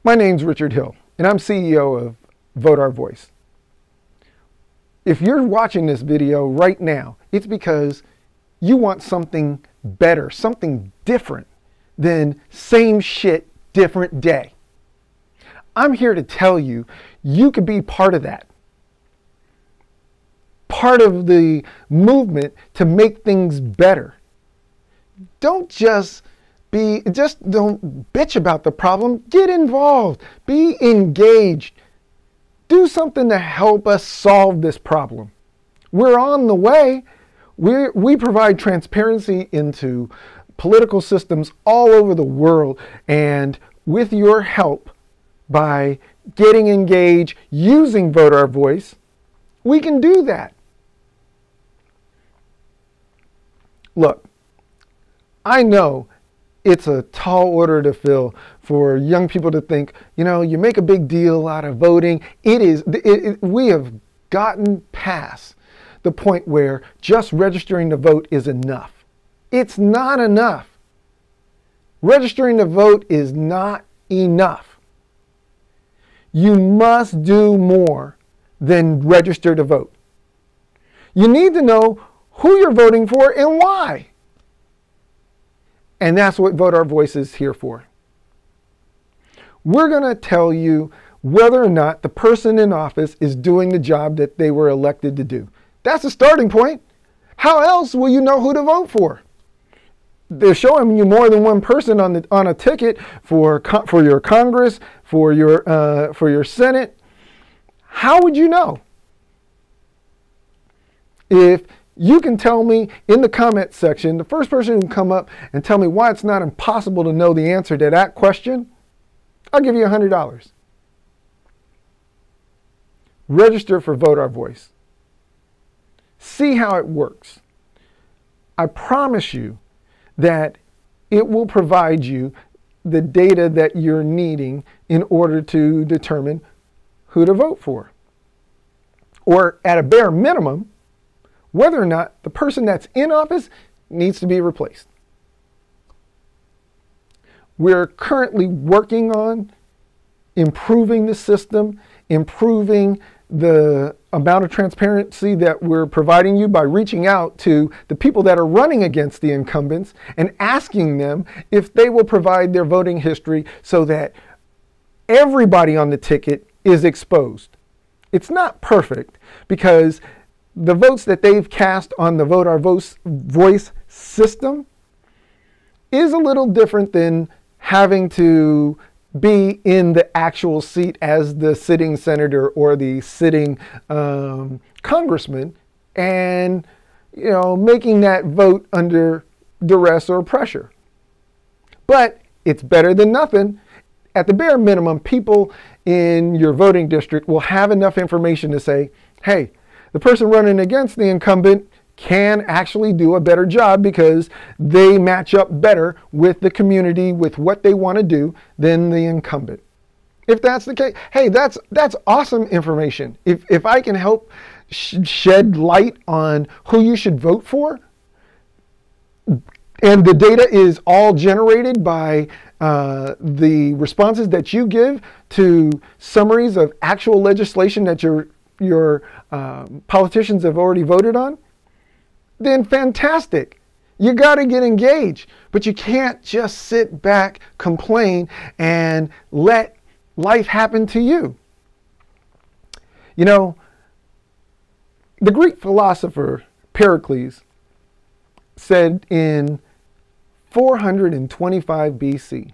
My name's Richard Hill, and I'm CEO of VoteOurVoice. If you're watching this video right now, it's because you want something better, something different than same shit, different day. I'm here to tell you, you could be part of that. Part of the movement to make things better. Don't don't bitch about the problem. Get involved. Be engaged. Do something to help us solve this problem. We're on the way. We provide transparency into political systems all over the world, and with your help, by getting engaged, using VoteOurVoice, we can do that. Look, I know it's a tall order to fill for young people to think, you know, you make a big deal out of voting. We have gotten past the point where just registering to vote is enough. It's not enough. Registering to vote is not enough. You must do more than register to vote. You need to know who you're voting for and why. And that's what VoteOurVoice is here for. We're going to tell you whether or not the person in office is doing the job that they were elected to do. That's a starting point. How else will you know who to vote for? They're showing you more than one person on a ticket for your Congress, for your Senate. How would you know? If you can tell me in the comment section, the first person who can come up and tell me why it's not impossible to know the answer to that question, I'll give you $100. Register for VoteOurVoice. See how it works. I promise you that it will provide you the data that you're needing in order to determine who to vote for. Or at a bare minimum, whether or not the person that's in office needs to be replaced. We're currently working on improving the system, improving the amount of transparency that we're providing you by reaching out to the people that are running against the incumbents and asking them if they will provide their voting history so that everybody on the ticket is exposed. It's not perfect because the votes that they've cast on the VoteOurVoice system is a little different than having to be in the actual seat as the sitting senator or the sitting congressman and, you know, making that vote under duress or pressure. But it's better than nothing. At the bare minimum, people in your voting district will have enough information to say, hey, the person running against the incumbent can actually do a better job because they match up better with the community, with what they want to do than the incumbent. If that's the case, hey, that's awesome information. If I can help shed light on who you should vote for, and the data is all generated by the responses that you give to summaries of actual legislation that your politicians have already voted on, then fantastic. You got to get engaged, but you can't just sit back, complain, and let life happen to you. You know, the Greek philosopher Pericles said in 425 BC,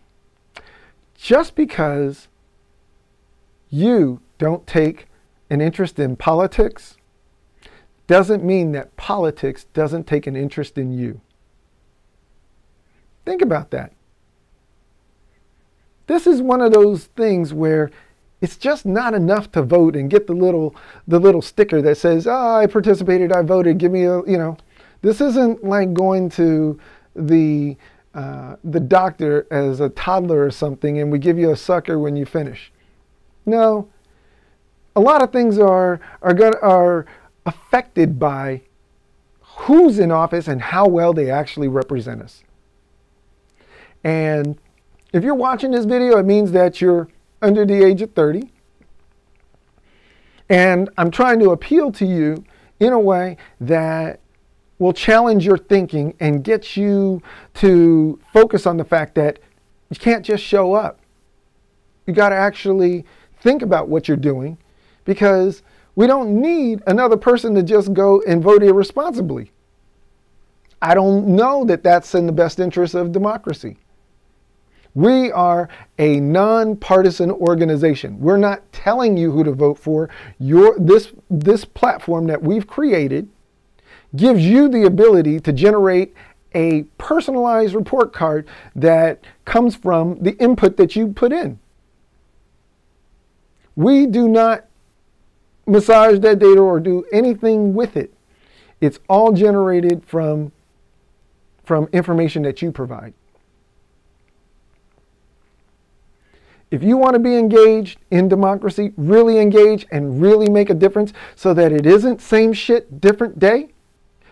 just because you don't take an interest in politics doesn't mean that politics doesn't take an interest in you. Think about that. This is one of those things where it's just not enough to vote and get the little sticker that says, oh, I participated, I voted, give me a, you know. This isn't like going to the doctor as a toddler or something and we give you a sucker when you finish. No. A lot of things are affected by who's in office and how well they actually represent us. And if you're watching this video, it means that you're under the age of 30. And I'm trying to appeal to you in a way that will challenge your thinking and get you to focus on the fact that you can't just show up. You got to actually think about what you're doing, because we don't need another person to just go and vote irresponsibly. I don't know that that's in the best interest of democracy. We are a nonpartisan organization. We're not telling you who to vote for. This platform that we've created gives you the ability to generate a personalized report card that comes from the input that you put in. We do not massage that data or do anything with it. It's all generated from information that you provide. If you want to be engaged in democracy, really engage and really make a difference so that it isn't same shit, different day,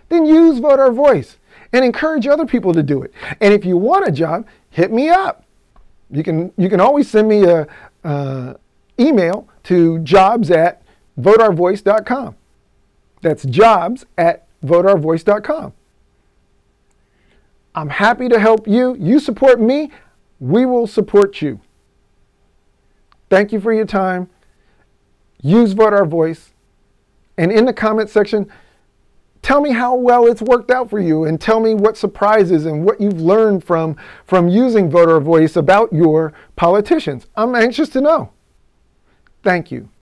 then use Vote Our Voice and encourage other people to do it. And if you want a job, hit me up. You can always send me a email to jobs@voteourvoice.com. That's jobs@voteourvoice.com. I'm happy to help you. You support me, we will support you. Thank you for your time. Use Vote Our Voice. And in the comment section, tell me how well it's worked out for you, and tell me what surprises and what you've learned from using Vote Our Voice about your politicians. I'm anxious to know. Thank you.